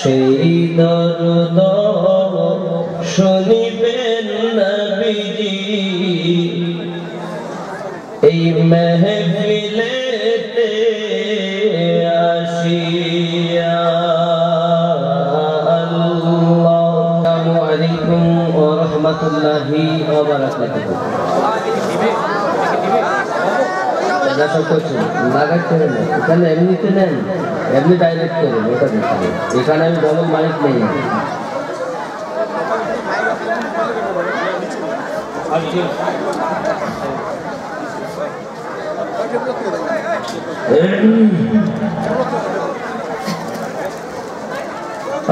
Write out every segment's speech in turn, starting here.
সেই দরদ শুনিবেন নবীজি এই মেহফিলেতে আসিয়া। আসসালামু আলাইকুম ওয়া রাহমাতুল্লাহি ওয়া বারাকাতুহু। লাগাইতে হবে না, এখানে এমনিতে নেন, এমনি ডাইরেক্ট করুন, ওটা দিচ্ছি। এখানে আমি ডবল মাইক নেই।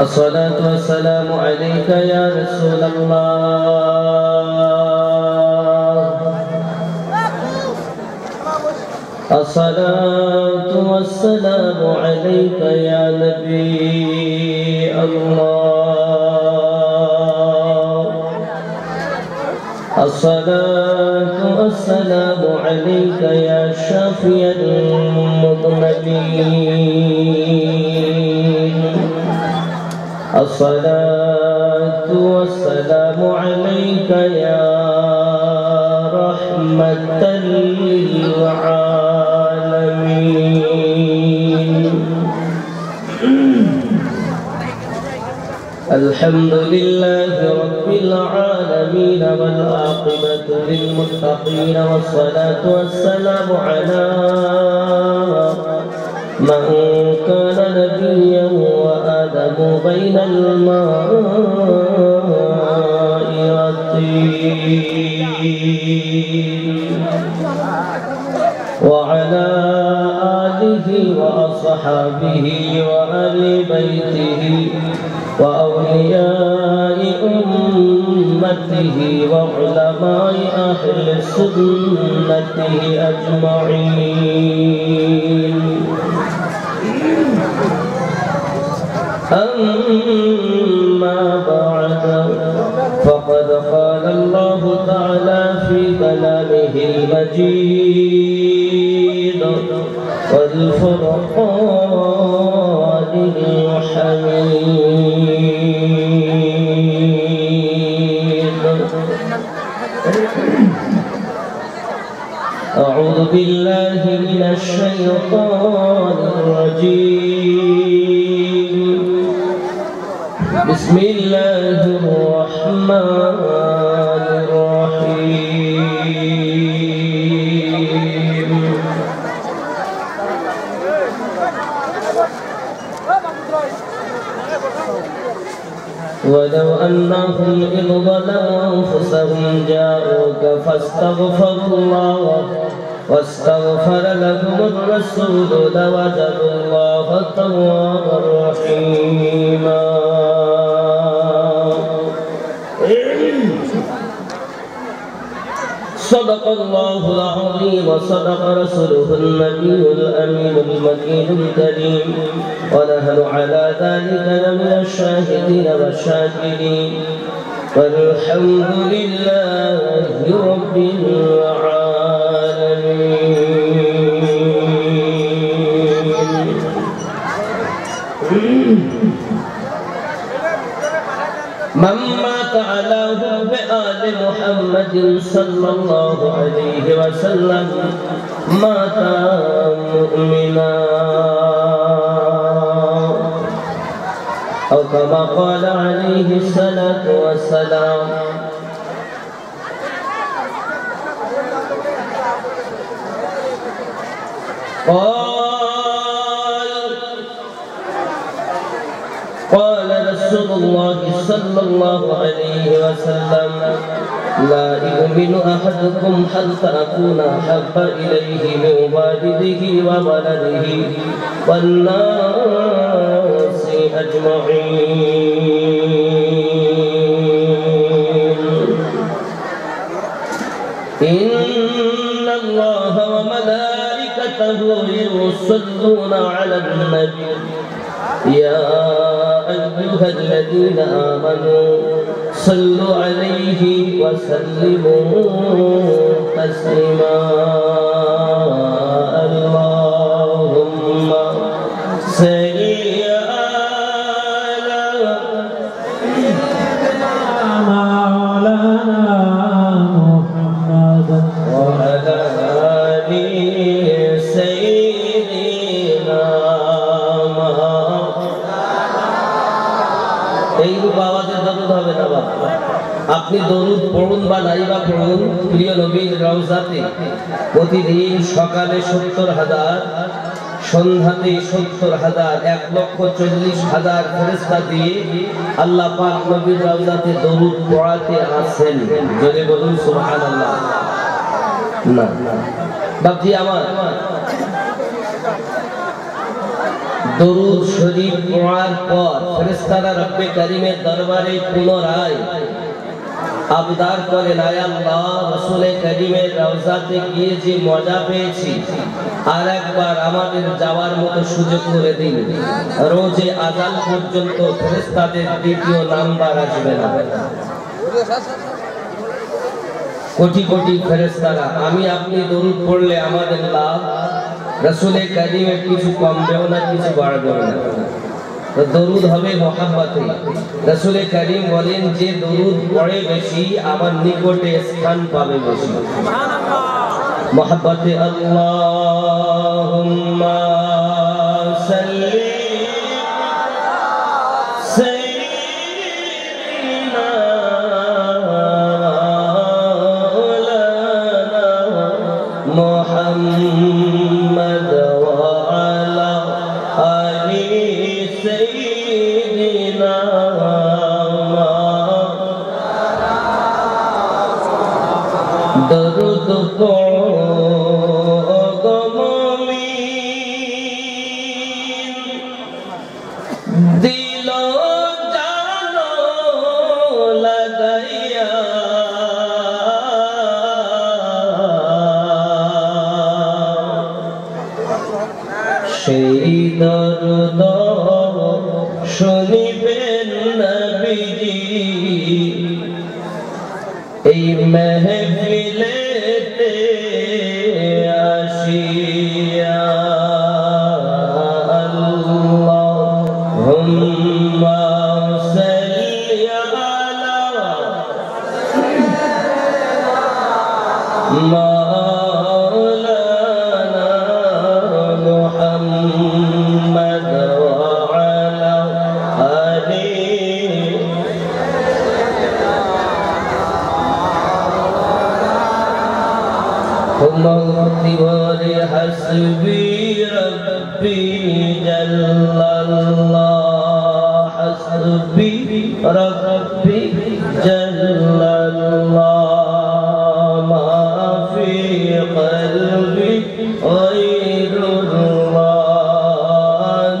الصلاة والسلام عليك يا رسول الله، الصلاة والسلام عليك يا نبي الله، الصلاة والسلام عليك يا شافي المذنبين، الصلاة والسلام عليك يا رحمة للعالمين. الحمد لله رب العالمين والعاقبة للمتقين، والصلاة والسلام على من كان نبيا وآدم بين الماء والطين، وعلى آله وأصحابه وآل بيته وأولياء أمته وعلماء أهل سنته أجمعين. أما بعد، فقد قال الله تعالى في كلامه المجيد والفرقان الحميد: أعوذ بالله من الشيطان الرجيم، بسم الله الرحمن الرحيم. ولو أنهم إذ ظلموا أنفسهم جاءوك فاستغفروا الله واستغفر لهم الرسول لوجدوا الله توابا رحيما. صدق الله العظيم وصدق رسوله النبي الأمين المكين الكريم، ونحن على ذلك لمن الشاهدين والشاكرين، والحمد لله رب العالمين. من مات على حب آل محمد صلى الله عليه وسلم مات مؤمنا، أو كما قال عليه الصلاة والسلام. قال رسول الله صلى الله عليه وسلم: لا يؤمن أحدكم حتى أكون أحب إليه من والده وولده والناس أجمعين. إن الله وملائكته وملائكته يصلون على النبي يا أيها الذين آمنوا صلوا عليه وسلموا تسليما اللهم صل আপনি দরুদ পড়ুন বা নাইবা পড়ুন প্রিয় নবীর রওজাতে প্রতিদিন সকালে 70,000 সন্ধ্যাতে 70,000 1,40,000 ফেরেশতা দিয়ে আল্লাহ পাক নবীর রওজাতে দরুদ পড়াতে আসেন জোরে বলুন সুবহানাল্লাহ না বাপজি আমার দরুদ শরীফ পড়ার পর ফেরেশতারা রব্বে কারীমের দরবারে পুনরায় আবদার করে আয় আল্লাহ রাসূলে কারীমের রওজাতে গিয়ে যে মজা পেয়েছি আর একবার আমাদের যাওয়ার মতো সুযোগ করে দিন রোজে আযান পর্যন্ত ফেরেশতাদের দ্বিতীয় নাম্বার আসবে না কোটি কোটি ফেরেশতারা আমি আপনি দরুদ পড়লে আমাদের লাভ রাসূলে কারীমের কিছু কমবেও না কিছু বাড়বেও না তো দরুদ হবে মহব্বতে রাসূলে কারীম বলেন যে দরুদ পড়ে বেশি আমার নিকটে স্থান পাবে বেশি সুবহানাল্লাহ মহব্বতে আল্লাহুম্মা সাল্লি সাইয়্যিদিনা মুহাম্মদ ওয়া আলা আলি সাইয়্যিদিনা দরুদ পড়ো গো মুমিন দিল জানো লাগাইয়া সেই দরুদ শুনিবেন নবীজি এই মেহফিলেতে আসিয়া আল্লাহুম্মা সাল্লি আলা মাওলানা মুহাম্মদ ওয়া আলা আলিহি মওতিবরে হাসবি রব্বি জাল্লাল্লাহ হাসবি রব্বি জাল্লাল্লাহ মা ফি কলবি গায়রুল্লাহ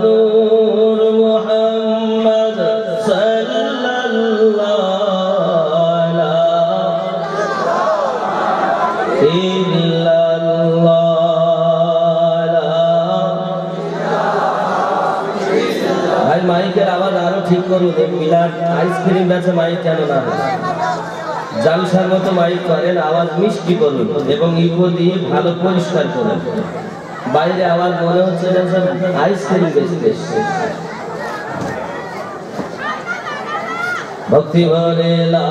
নূর মুহাম্মদ সাল্লাল্লাহু ভাই মাইকের আওয়াজ আরো ঠিক করুন মিলার আইসক্রিম বেচে মাইক কেন না জালসার মতো মাইক করেন আওয়াজ মিষ্টি করুন এবং ইকো দিয়ে ভালো পরিষ্কার করুন বাইরে আওয়াজ মনে হচ্ছে না সব আইসক্রিম বেচতে ভক্তি ভরে লা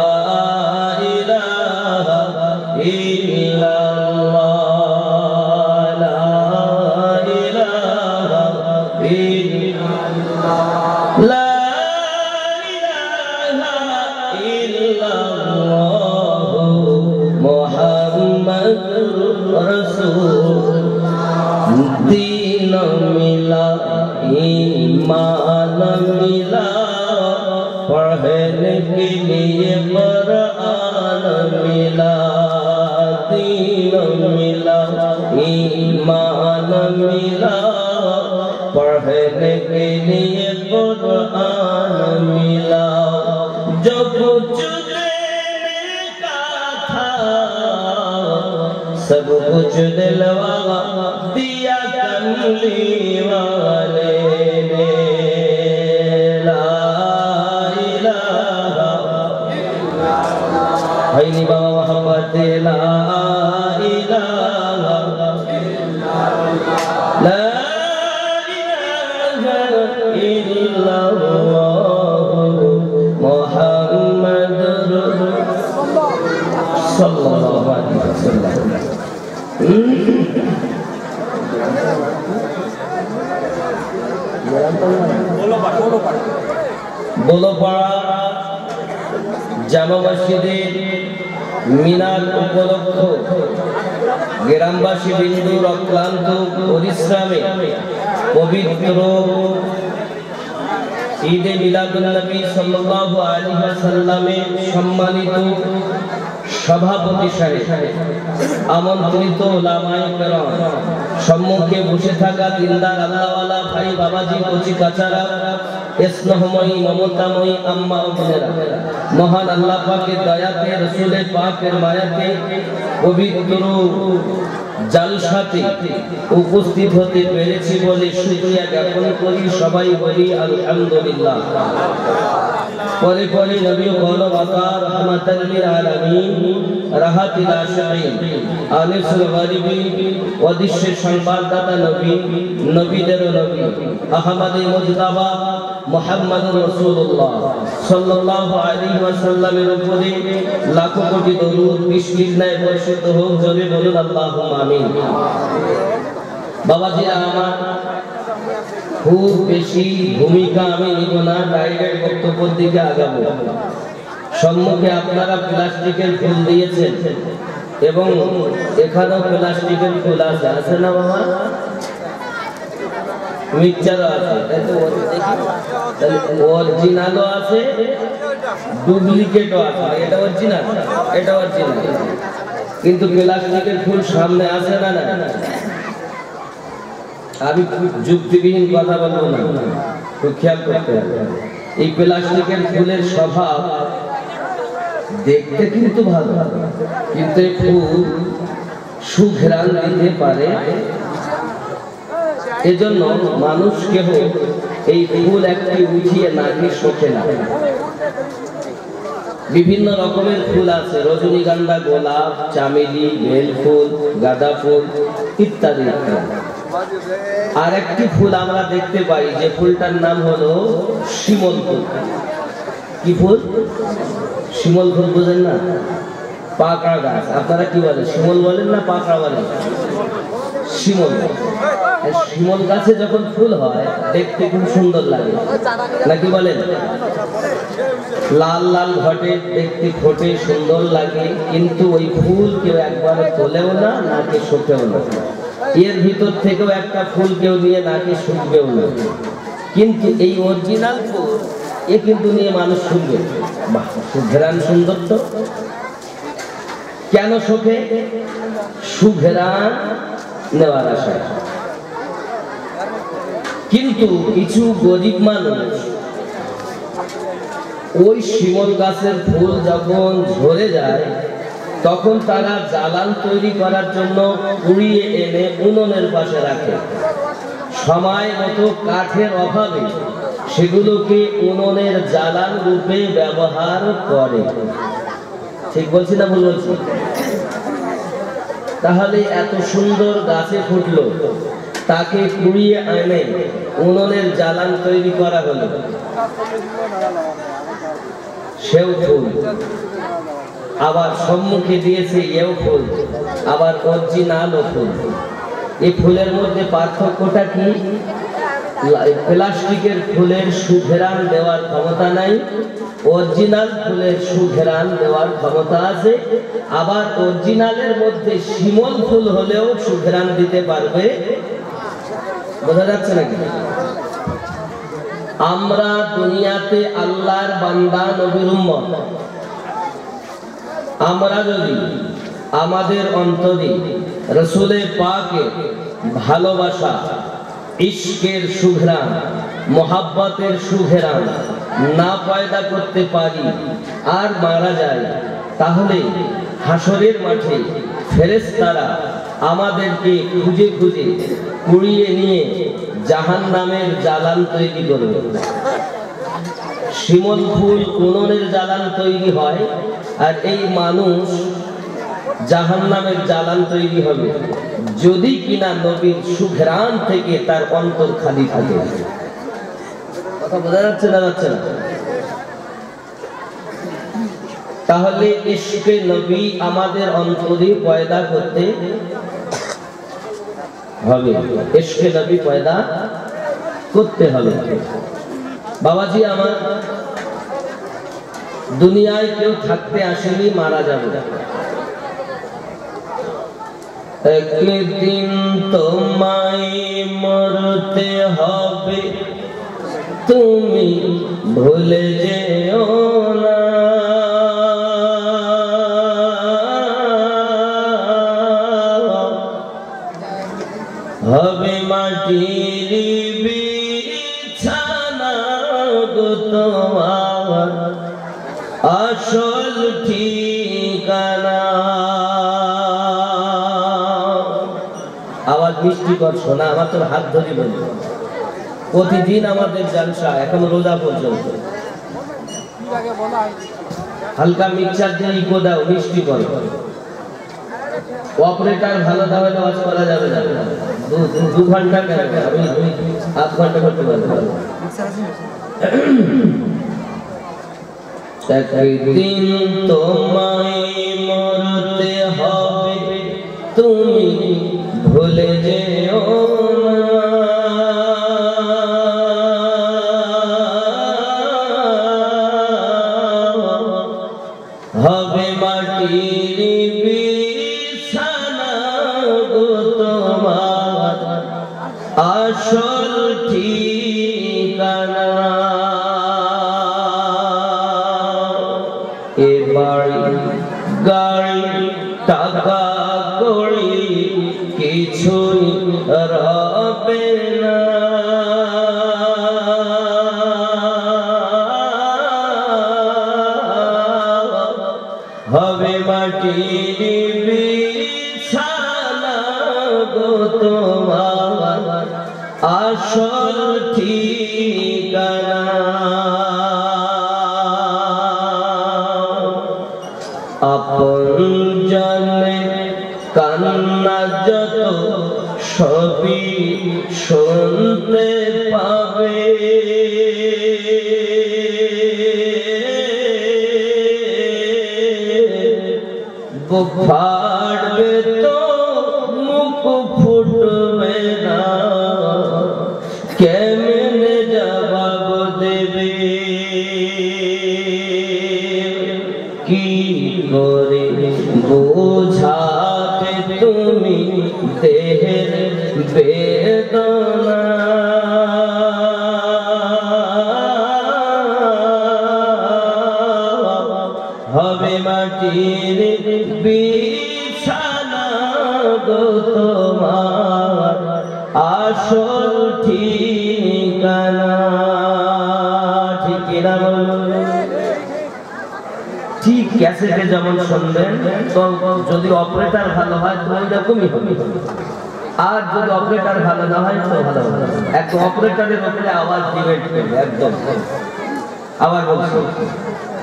ইলাহা ইল্লাল্লাহ दीन मिला ईमान मिला पढ़ने के लिए कुरान मिला दीन मिला ईमान मिला पढ़ने के लिए कुरान मिला जो कुछ देने का था सब कुछ दिलवा दिया कमली वाले ने ला इलाहा हईनी बाबा मोहम्मद ला इलाहा ला इलाहा इल्लल्लाह मुहम्मदुर सल्लल्लाहु अलैहि वसल्लम। बोलो पड़ा জামা মসজিদের মিনার উপলক্ষ গ্রামবাসী বিন্দুর অক্লান্ত পরিশ্রমে পবিত্র ঈদে মিলাদুন নবী সাল্লাল্লাহু আলাইহি ওয়াসাল্লামের সম্মানিত সভাপতি সাহেব, আমন্ত্রিত উলামায়ে কেরাম, সম্মুখে বসে থাকা দিনদার আল্লাহওয়ালা ভাই বাবাজি কচি কাচারা, স্নেহময়ী মমতাময়ী আম্মা ও বোনেরা, মহান আল্লাহ পাকের দয়াতে রাসূলের পাকের মায়াতে পবিত্র জালসাতে উপস্থিত হতে পেরেছি বলে শুকরিয়া জ্ঞাপন করি। সবাই বলি আলহামদুলিল্লাহ। পরে পরে নবী কওম ওয়াকা রাহমাতাল লিল আলামিন রাহাতিল আশিকিন আনিসুল গারিবিন ওয়াদিশের সংবাদদাতা নবী, নবীদের নবী আহমদে মুজতাবা মুহাম্মদুর রাসূলুল্লাহ সাল্লাল্লাহু আলাইহি ওয়াসাল্লামের উপরে লাখো কোটি দরুদ বিসমিল্লাহ বর্ষিত হোক। জোরে বলুন আল্লাহুম্মা আমিন। বাবাজি আমার খুব বেশি ভূমিকা আমি নিব না, ডাইরেক্ট বক্তব্যের দিকে আগাবো। সম্মুখে আপনারা প্লাস্টিকের ফুল দিয়েছেন এবং এখানেও প্লাস্টিকের ফুল আছে, আছে না বাবা? মিক্সচারও আছে, অরিজিনালও আছে, ডুপ্লিকেটও আছে। এটা অরিজিনাল, এটা অরিজিনাল, কিন্তু প্লাস্টিকের ফুল সামনে আছে না? না, আমি যুক্তিবিহীন কথা বলবো না, খুব খেয়াল করতে হবে। এই প্লাস্টিকের ফুলের স্বভাব দেখতে কিন্তু ভালো, কিন্তু এই ফুল সুঘ্রাণ দিতে পারে। এজন্য মানুষ কেহ এই ফুল একটি উঠিয়ে নাকি শোকে না। বিভিন্ন রকমের ফুল আছে, রজনীগন্ধা, গোলাপ, চামেলি, বেল ফুল, গাঁদা ফুল ইত্যাদি ইত্যাদি। আর একটি ফুল আমরা দেখতে পাই, যে ফুলটার নাম হলো শিমল ফুল। কি ফুল? শিমল ফুল বুঝেন না? পাকড়া গাছ। আপনারা কি বলেন, শিমল বলেন না পাকড়া বলেন? শিমল। শিমল গাছে যখন ফুল হয় দেখতে খুব সুন্দর লাগে, নাকি বলেন? লাল লাল ঘটে, দেখতে ফোটে, সুন্দর লাগে, কিন্তু ওই ফুল কেউ একবার তোলেও না, নাকি শোকেও না। এর ভিতর থেকেও একটা ফুল কেউ নিয়ে নাকি শুকবেও না। কিন্তু এই অরিজিনাল ফুল এ কিন্তু নিয়ে মানুষ শুকবে। বাহ, সুঘ্রাণ সুন্দর তো। কেন শোকে? সুঘ্রাণ নেওয়ার আশায়। কিন্তু কিছু গরিব মানুষ ওই শিমল গাছের ফুল যখন ঝরে যায় তখন তারা জ্বালান তৈরি করার জন্য কুড়িয়ে এনে উনুনের পাশে রাখে। সময় মতো কাঠের অভাবে সেগুলোকে উনুনের জ্বালান রূপে ব্যবহার করে। ঠিক বলছি না ভুল বলছি? তাহলে এত সুন্দর গাছে ফুটলো, তাকে কুড়িয়ে এনে উনুনের জ্বালান তৈরি করা হলো, সেও ফুল। আবার সম্মুখে দিয়েছে এও ফুল, আবার অরিজিনালও ফুল। এই ফুলের মধ্যে পার্থক্যটা কি? প্লাস্টিকের ফুলের সুঘ্রাণ দেওয়ার ক্ষমতা নাই, অরিজিনাল ফুলের সুঘ্রাণ দেওয়ার ক্ষমতা আছে। আবার অরিজিনালের মধ্যে শিমল ফুল হলেও সুঘ্রাণ দিতে পারবে। বোঝা যাচ্ছে নাকি? আমরা দুনিয়াতে আল্লাহর বান্দা, নবীর উম্মত। আমরা যদি আমাদের অন্তরে রাসূলের পাকের ভালোবাসা, ইশকের সুঘ্রাণ, মোহাব্বতের সুঘ্রাণ না পয়দা করতে পারি আর মারা যায়, তাহলে হাসরের মাঠে ফেরেশতারা আমাদেরকে খুঁজে খুঁজে কুড়িয়ে নিয়ে জাহান্নামের জ্বালান তৈরি করবে। শিমল ফুল উনুনের জ্বালান তৈরি হয়, আর এই মানুষ জাহান্নামের জ্বালান তৈরি হবে যদি কিনা নবীর সুঘ্রাণ থেকে তার অন্তর খালি থাকে। কথা বোঝা যাচ্ছে না? যাচ্ছে না? তাহলে ইশকে নবী আমাদের অন্তরে পয়দা করতে হবে, ইশকে নবী পয়দা করতে হবে। বাবাজি আমার, দুনিয়ায় কেউ থাকতে আসেনি, মারা যাবে। একদিন তোমায় মরতে হবে, তুমি ভুলে যেও না। হবে মাটির বিছানা গো তোমার আসল ঠিকানা। আওয়াজ মিষ্টি কর শোনা, আমার তোর হাত ধরি বলি। প্রতিদিন আমাদের জালসা, এখন রোজা পর্যন্ত হালকা মিক্সচার দিয়ে ইকো দাও, মিষ্টি করো। অপারেটর ভালো তাহলে ওয়াজ করা যাবে না। 2 ঘন্টা কেন, আমি 8 ঘন্টা করতে পারবো। একদিন তোমায় মরতে হবে, তুমি ভুলে যেও না। হবে মাটির বিছানা গো তোমার আসল ঠিকানা। এ বাড়ি গাড়ি টাকা কড়ি কিছুই রবে না। হবে মাটির বিছানা গো তোমার আসল ঠিকানা। আপন জনে কান্না যত সবই শুনতে পাবে। বুক ফাটবে তো মুখ ফুটবে না, কেমনে জবাব দেবে? কি করে বোঝাবে তুমি দেহের বেদনা? হবে মাটির বিছানা গো তোমার আসল ঠিকানা। ঠিক কিনা বলুন? ঠিক ক্যাসেটে যেমন শুনবেন, তো যদি অপারেটর ভালো হয় তো এরকমই হবে, আর যদি অপারেটর ভালো না হয় তো ভালো হবে। একদম অপারেটরের উপরে আওয়াজ ডিবেট করবে একদম। আবার বলছো,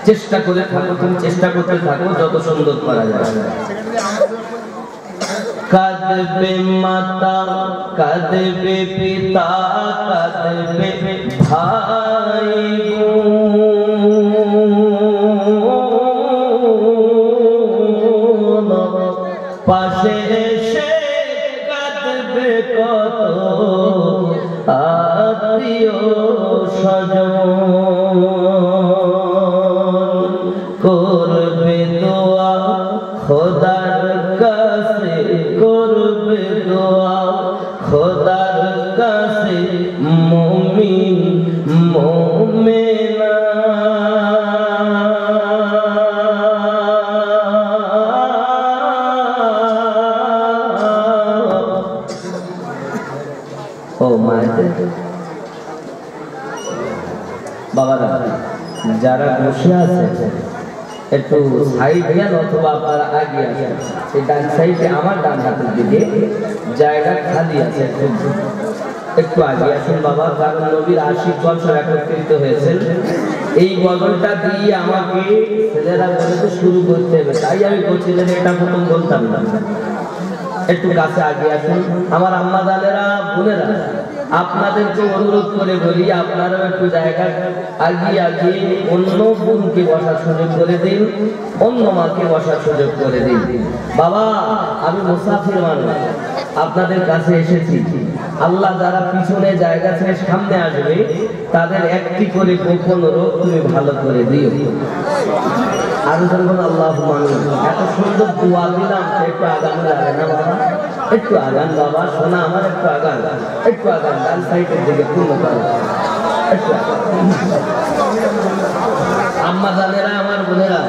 চেষ্টা করে থাকো, তুমি চেষ্টা করতে থাকো যত সুন্দর করা যায়। কাঁদবে মাতা, কাঁদবে পিতা, কাঁদবে ভাই বোন, পাশে এসে কাঁদবে কত আত্মীয় স্বজন। করবে দোয়া খোদার কাছে, করবে দোয়া খোদার কাছে মুমিন মুমিনা। ও মায়ের বাবারা যারা বসে আছে একটু সাইড দেন অথবা আপনারা আগে আসেন। এই ডান সাইডে আমার ডান হাতের দিকে জায়গা খালি আছে, একটু আগে আসুন বাবা, কারণ নবীর 80 বছর একত্রিত হয়েছেন। এই বদলটা দিয়ে আমাকে ছেলেরা বলে তো শুরু করতে হবে, তাই আমি বলছিলাম এটা প্রথম বলতাম না। একটু কাছে আগে আসুন আমার আম্মা জানেরা, বোনেরা, আপনাদেরকে অনুরোধ করে বলি আপনারাও একটু জায়গা আগিয়ে আগিয়ে অন্য বোনকে বসার সুযোগ করে দিন, অন্য মাকে বসার সুযোগ করে দিন। বাবা আমি মুসাফির মানুষ, আপনাদের কাছে এসেছি। আল্লাহ যারা পিছনে জায়গা ছেড়ে সামনে আসবে তাদের একটি করে গোপন রোগ তুমি ভালো করে দিও। আর যখন আল্লাহ এত সুন্দর দোয়া দিলাম, একটু আগানো লাগে না বাবা? একটু আগান বাবা, শোনা আমার, একটু আগান, একটু আগান, ডান সাইডের দিকে পূর্ণ করেন। আম্মা জানেরা, আমার বোনেরা,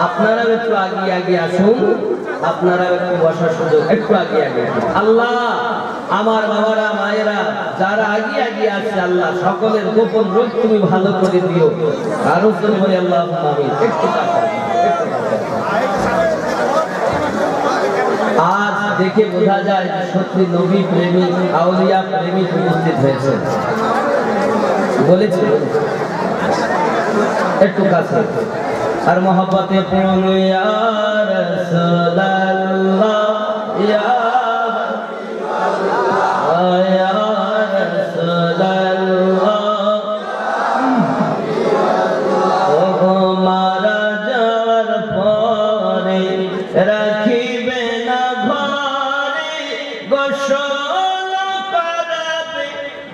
আপনারাও একটু আগে আগে আসুন, আপনারা একটু বসার সুযোগ, একটু আগে আগে। আল্লাহ আমার বাবারা মায়েরা যারা আগে আগে আসছে, আল্লাহ সকলের গোপন রোগ তুমি ভালো করে দিও। আরো তুমি বলি আল্লাহ আমিন। একটু আজ দেখে বোঝা যায় সত্যি নবী প্রেমিক, আউলিয়া প্রেমিক উপস্থিত হয়েছে। বলেছি একটু কাছে আর মহব্বতে পড়ুন ইয়া রাসূলুল্লাহ, ইয়া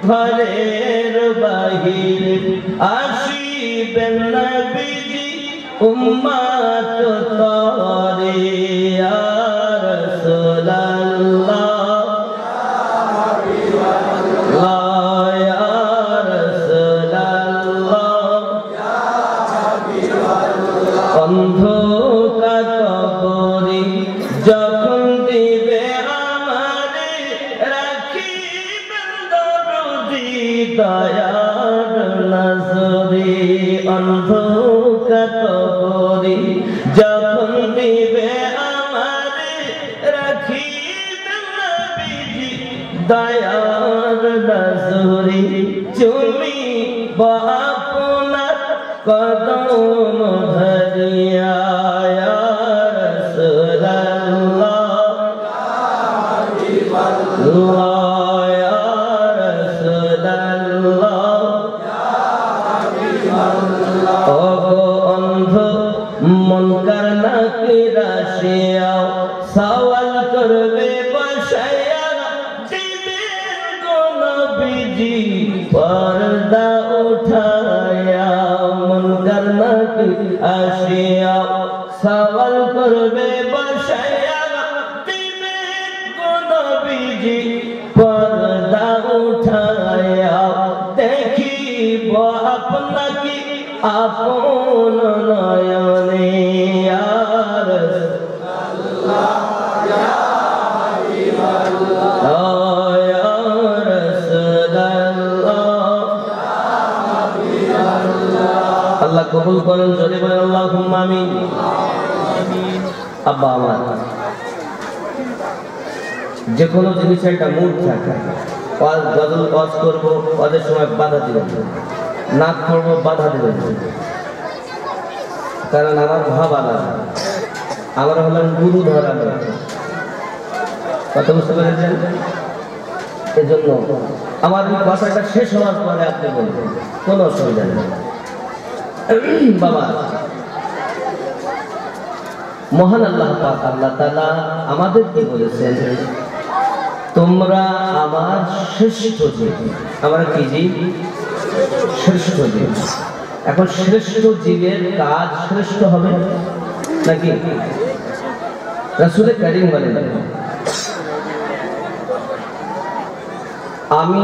ঘরের বাহির আসিবেন নবীজি উম্মত তরে ইয়া রাসূলুল্লাহ, ইয়া রাসূলুল্লাহ, অন্ধকার কবরে যখন দিবে আমারে রাখিবেন দরদি দয়ার নজরে। অন্ধকার কবরে যখন দিবে আমারে রাখিবেন নবীজি দয়ার নজরে। চুমি আপনার কদম ধরিয়া ইয়া রাসূলুল্লাহ, ইয়া রাসূলুল্লাহ, ও অন্ধ মুনকার নাকিরা শিয়াও সওয়াল করবে বসায়া দিবেন গো নবীজি পর্দা উঠায়া। মুনকার নাকির আসিয়া সওয়াল করবে বসায়া দিবেন গো নবীজি পর্দা উঠায়া। দেখিব আপনাকে আপন নয়নে ইয়া রাসূলুল্লাহ, ইয়া হাবিবাল্লাহ, ইয়া রাসূলুল্লাহ, ইয়া হাবিবাল্লাহ। আল্লাহ কবুল করেন, জোরে বলেন আল্লাহুম্মা আমিন। আব্বা আমার যে কোনো জিনিসে একটা মুড থাকে, ওয়াজ গজল ওয়াজ করবো, ওয়াজের সময় বাধা দিবেন, নাচ করবো বাধা দিবেন, কারণ আমার ভাব আলাদা, আমার হলেন গুরু ধরা কথা বুঝতে পেরেছেন। এজন্য আমার কথাটা শেষ হওয়ার পরে আপনি বলবেন, কোনো অসুবিধা নেই। বাবা মহান আল্লাহ পাক আল্লাহ তাআলা আমাদের কি বলেছেন, তোমরা আমার শ্রেষ্ঠ জীব। আমরা কি জীব? শ্রেষ্ঠ জীব। এখন শ্রেষ্ঠ জীবের কাজ শ্রেষ্ঠ হবে নাকি? রাসূল কারীম বলেন, আমি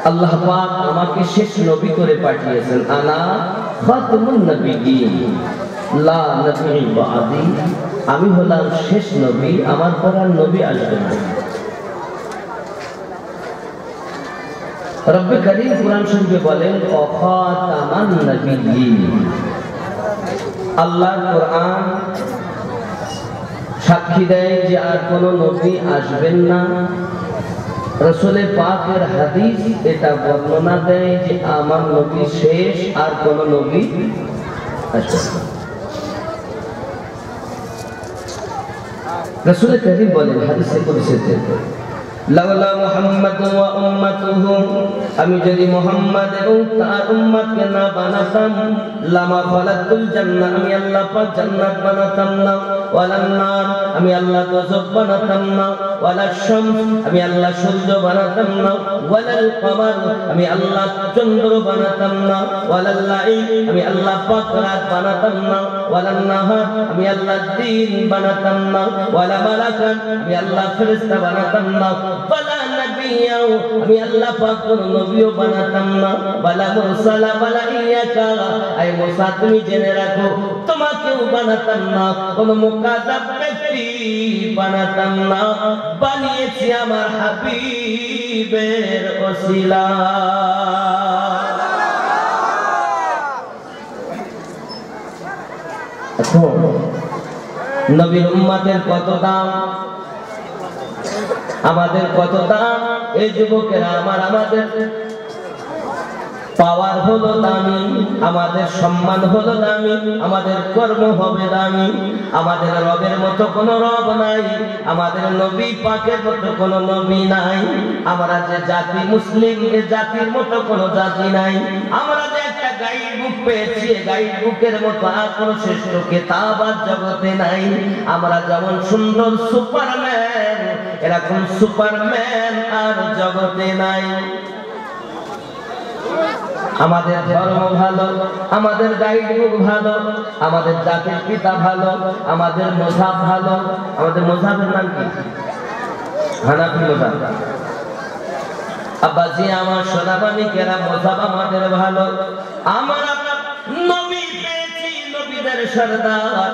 আল্লাহ পাক আমাকে শেষ নবী করে পাঠিয়েছেন। আনা খাতামুন নবিয়্যিন লা নবী বাদি, আমি হলাম শেষ নবী, আমার পর আর নবী আসবে না। রব্বে কারীম কুরআন শরীফে বলেন খাতামান নবিয়্যিন, আল্লাহ কোরআন সাক্ষী দেয় যে আর কোন নবী আসবেন না। রাসূলে পাকের হাদিস এটা বর্ণনা দেয় যে আমার নবী শেষ, আর কোন নবী আসবে না। রাসূল কারীম বলেন হাদিসে কুদসিতে, লাউলা মুহাম্মাদ ওয়া উম্মাতুহু, আমি যদি মুহাম্মদ এবং তার উম্মতকে না বানাতাম, লামা খালাতুল জান্নাহ, আমি আল্লাহ পাক জান্নাত বানাতাম না, ওয়ালান নার, আমি আল্লাহ দোজখ বানাতাম না, ওয়ালাশ শামস, আমি আল্লাহ সূর্য বানাতাম না, ওয়ালাল কমার, আমি আল্লাহ চন্দ্র বানাতাম না, ওয়ালাল লাইল, আমি আল্লাহ পাক রাত বানাতাম না, ওয়ালান নাহার, আমি আল্লাহ দিন বানাতাম না, ওয়ালা মালাকান, আমি আল্লাহ ফেরেশতা বানাতাম না, ওয়ালা নবিয়্যাও, আমি আল্লাহ পাক কোন নবীও বানাতাম না, ওয়ালা মুরসালা, ওয়ালা ইয়াকা, আই মুসা তুমি জেনে রাখো তোমাকেও বানাতাম না, কোন মুকাদ্দাব ব্যক্তি বানাতাম না, বানিয়েছি আমার হাবিবের ওসিলা। এখন নবীর উম্মতের কত দাম, আমাদের কত দাম। এই যুবকেরা আমাদের পাওয়ার হলো দামি, আমাদের সম্মান হলো দামি, আমাদের কর্ম হবে দামি। আমাদের রবের মতো কোনো রব নাই, আমাদের নবী পাকের মতো কোনো নবী নাই। আমরা যে জাতি মুসলিম, এ জাতির মতো কোনো জাতি নাই। আমরা যে একটা গাইড বুক পেয়েছি, গাইড বুকের মতো আর কোনো শ্রেষ্ঠ কিতাব আর জগতে নাই। আমরা যেমন সুন্দর সুপারম্যান, এরকম সুপারম্যান আর জগতে নাই। আমাদের ধর্ম ভালো, আমাদের গাইড বুক ভালো, আমাদের জাতির পিতা ভালো, আমাদের মযহাব ভালো। আমাদের মযহাবের নাম কি? হানাফি মযহাব। আব্বাজি আমার সোনামানিকেরা, মযহাব আমাদের ভালো। আমরা নবী পেয়েছি, নবীদের সরদার,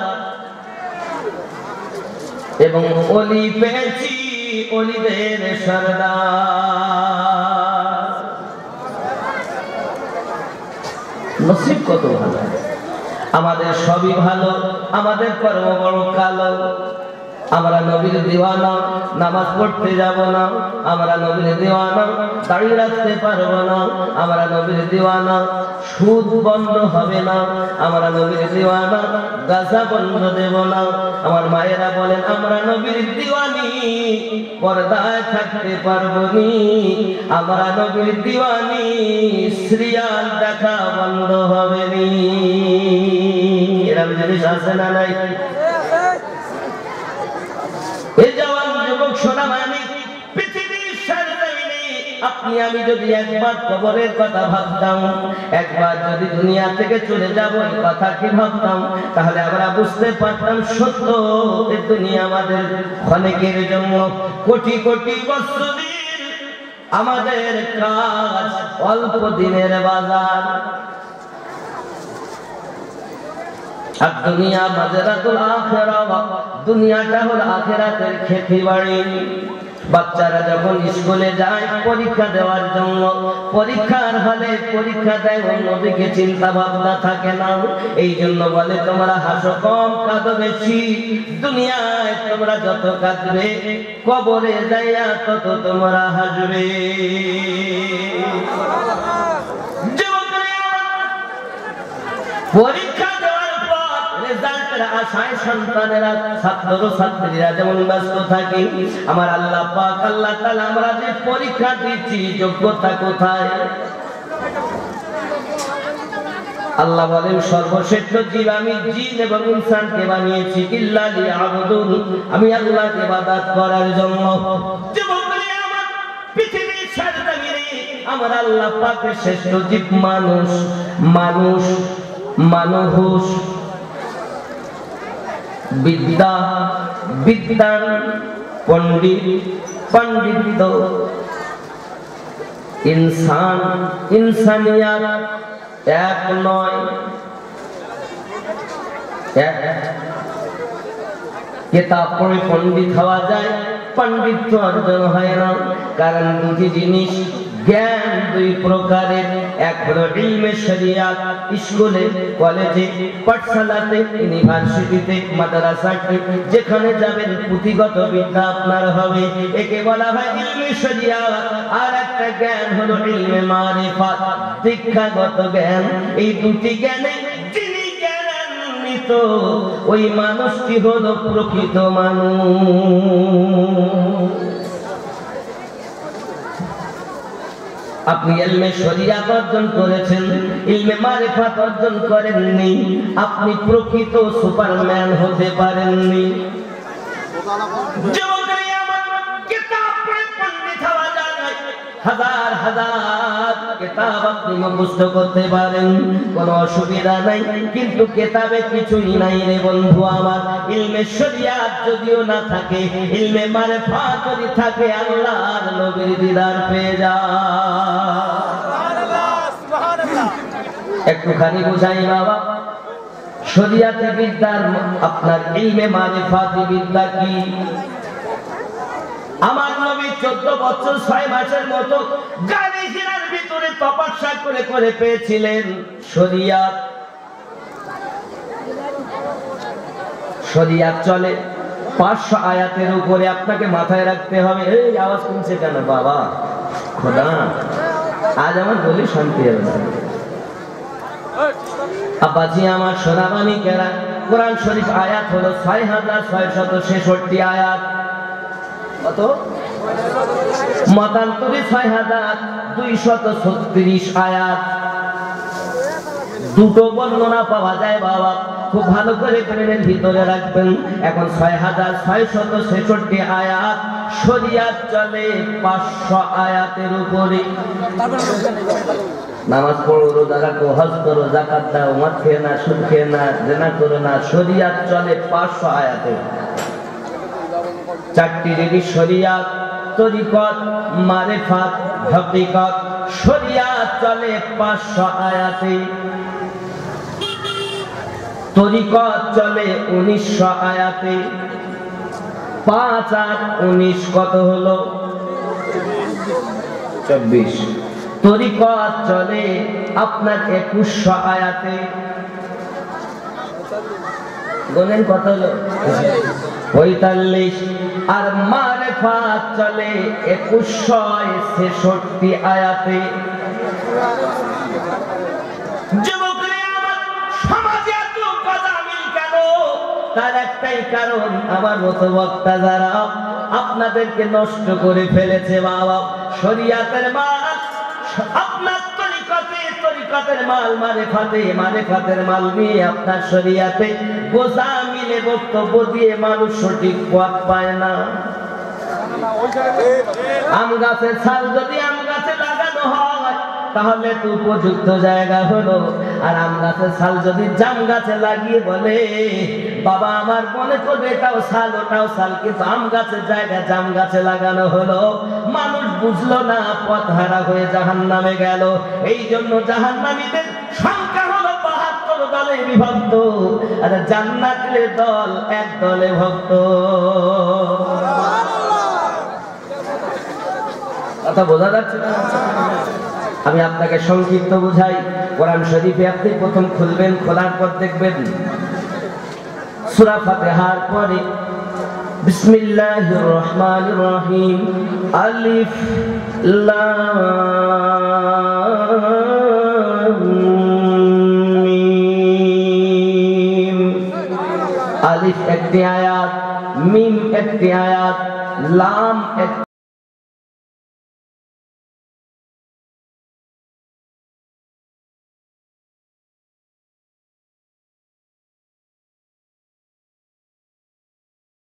এবং ওলি পেয়েছি, ওলিদের সরদার। নসিব কত ভালো। আমাদের সবই ভালো, আমাদের কর্ম বড় কালো। আমরা নবীর দিওয়ানা, নামাজ পড়তে যাব না। আমরা নবীর দিওয়ানা, দাড়ি রাখতে পারবো না। আমরা নবীর দিওয়ানা, সুদ বন্ধ হবে না। আমরা নবীর দিওয়ানা, গাঁজা বন্ধ দেব না। আমার মায়েরা বলেন আমরা নবীর দিওয়ানি, পর্দায় থাকতে পারবো নি। আমরা নবীর দিওয়ানি, সিরিয়াল দেখা বন্ধ হবে নি। এরকম জিনিস আছে না নাই? আপনি আমি যদি একবার কবরের কথা ভাবতাম, একবার যদি দুনিয়া থেকে চলে যাব এই কথা কি ভাবতাম, তাহলে আমরা বুঝতে পারতাম সত্য এই দুনিয়া আমাদের ক্ষণিকের জন্য, কোটি কোটি বছরের আমাদের কাজ, অল্প দিনের বাজার। আর দুনিয়া মাজরাতুল আখিরাহ, দুনিয়াটা হলো আখিরাতের খেতি বাড়ি। বাচ্চারা যখন স্কুলে যায় পরীক্ষা দেওয়ার জন্য, পরীক্ষার হলে পরীক্ষা দেয়, অন্যদিকে চিন্তা ভাবনা থাকে না। এই জন্য বলে তোমরা হাসো কম, কাঁদো বেশি। দুনিয়ায় তোমরা যত কাঁদবে, কবরে যাইয়া তত তোমরা হাসবে। পরীক্ষা আশায় সন্তানেরা, ছাত্র ছাত্রীরা যেমন ব্যস্ত থাকে, আমার আল্লাহ পাক আল্লাহ তাআলা আমরা যে পরীক্ষা দিচ্ছি যোগ্যতা কোথায়? আল্লাহ বলেন সর্বশ্রেষ্ঠ জীব আমি জিন এবং ইনসানকে বানিয়েছি ইল্লা লিয়াবুদুন, আমি আল্লাহকে ইবাদত করার জন্য। পৃথিবীর সরজমিনে আমার আল্লাহ পাকের শ্রেষ্ঠ জীব মানুষ। মানুষ মানুষ বিদ্যা, বিদ্যান, পণ্ডিত, পণ্ডিত, ইনসান, ইনসানিয়াত এক নয়। কিতাব পড়ে পণ্ডিত হওয়া যায়, পণ্ডিত্য অর্জন হয় না। কারণ দুটি জিনিস, জ্ঞান দুই প্রকারের, এক হলো ইলমে শরিয়াত, স্কুলে, কলেজে, পাঠশালাতে, ইউনিভার্সিটিতে, মাদ্রাসাতে যেখানে যাবেন পুঁথিগত বিদ্যা আপনার হবে, একে বলা হয় ইলমে শরিয়াত। আর একটা জ্ঞান হলো ইলমে মারিফাত, শিক্ষাগত জ্ঞান। এই দুটি জ্ঞানে যিনি জ্ঞানান্বিত ওই মানুষটি হলো প্রকৃত মানুষ। আপনি ইলমে শরিয়াত অর্জন করেছেন, ইলমে মারিফাত অর্জন করেননি, আপনি প্রকৃত সুপারম্যান হতে পারেননি। হাজার হাজার কিতাব আপনি মুখস্থ করতে পারেন, কোনো অসুবিধা নাই, কিন্তু কিতাবে কিছুই নাই রে বন্ধু আমার। ইলমে শরিয়াত যদিও না থাকে, ইলমে মারিফাত যদি থাকে, আল্লাহর নবীর দিদার পেয়ে যা। একটুখানি বুঝাই বাবা, শরিয়াতে বিদ্যার আপনার ইলমে মারিফাতি বিদ্যা কি? আমার নবী 14 বছর 6 মাসের মতো গাড়ি ঘোড়ার ভিতরে তপস্যা করে করে পেয়েছিলেন শরিয়াত। শরিয়াত চলে 500 আয়াতের উপরে। আপনাকে মাথায় রাখতে হবে। এই আওয়াজ শুনছে কেন বাবা? খোদা আজ আমার বলি শান্তি হবে না। আব্বাজি আমার সোনাবানি কেরা, কোরআন শরীফ আয়াত হলো 6666 আয়াত। কত? মতান্তরে 6236 আয়াত। দুটো বর্ণনা পাওয়া যায় বাবা, খুব ভালো করে ব্রেনের ভিতরে রাখবেন। এখন 6666 আয়াত, শরিয়াত চলে 500 আয়াতের উপরে। নামাজ পড়ো, রোজা রাখো, হজ করো, যাকাত দাও, মদ খেয়ে না, সুদ খেয়ে না, জিনা করো না, শরিয়াত চলে 500 আয়াতে। 4টি রেডি শরিয়াত, তরিকত, মারিফাত, হকিকত। শরিয়াত চলে 500 আয়াতে, তরিকত চলে 1900 আয়াতে। 5 আর 19 কত হলো? 24। তরিকত চলে আপনার 2100 আয়াতে। বলেন কত হলো? 45। আর মারিফাত চলে 2166 আয়াতে। যুবকরা আমার সমাজে এত গজামিল কেন? তার একটাই কারণ, আমার মতো বক্তা যারা আপনাদেরকে নষ্ট করে ফেলেছে বাবা। শরিয়াতের মাল আপনার তরিকতের মাল, মারিফাতের মাল নিয়ে আপনার শরিয়াতে গোজামিলে বক্তব্য দিয়ে মানুষ সঠিক পথ পায় না। আম গাছের ছাল যদি আম গাছে লাগানো হয় তাহলে তো উপযুক্ত জায়গা হলো, আর আম গাছের ছাল যদি জাম গাছে লাগিয়ে বলে বাবা আমার মনে করবে এটাও ছাল ওটাও ছাল, কিন্তু আম গাছের জায়গা জাম গাছে লাগানো হলো, মানুষ বুঝলো না, পথ হারা হয়ে জাহান্নামে গেল। এই জন্য জাহান্নামীদের সংখ্যা হলো 72 দলে বিভক্ত, আর জান্নাতের দল এক দলে ভক্ত। কথা বোঝা যাচ্ছে না? আমি আপনাকে সংক্ষিপ্ত বুঝাই। কোরআন শরীফে আপনি প্রথম খুলবেন, খোলার পর দেখবেন সূরা ফাতিহার পরে বিসমিল্লাহির রহমানির রহিম, আলিফ লাম মিম। আলিফ একটি আয়াত, মিম একটি আয়াত, লাম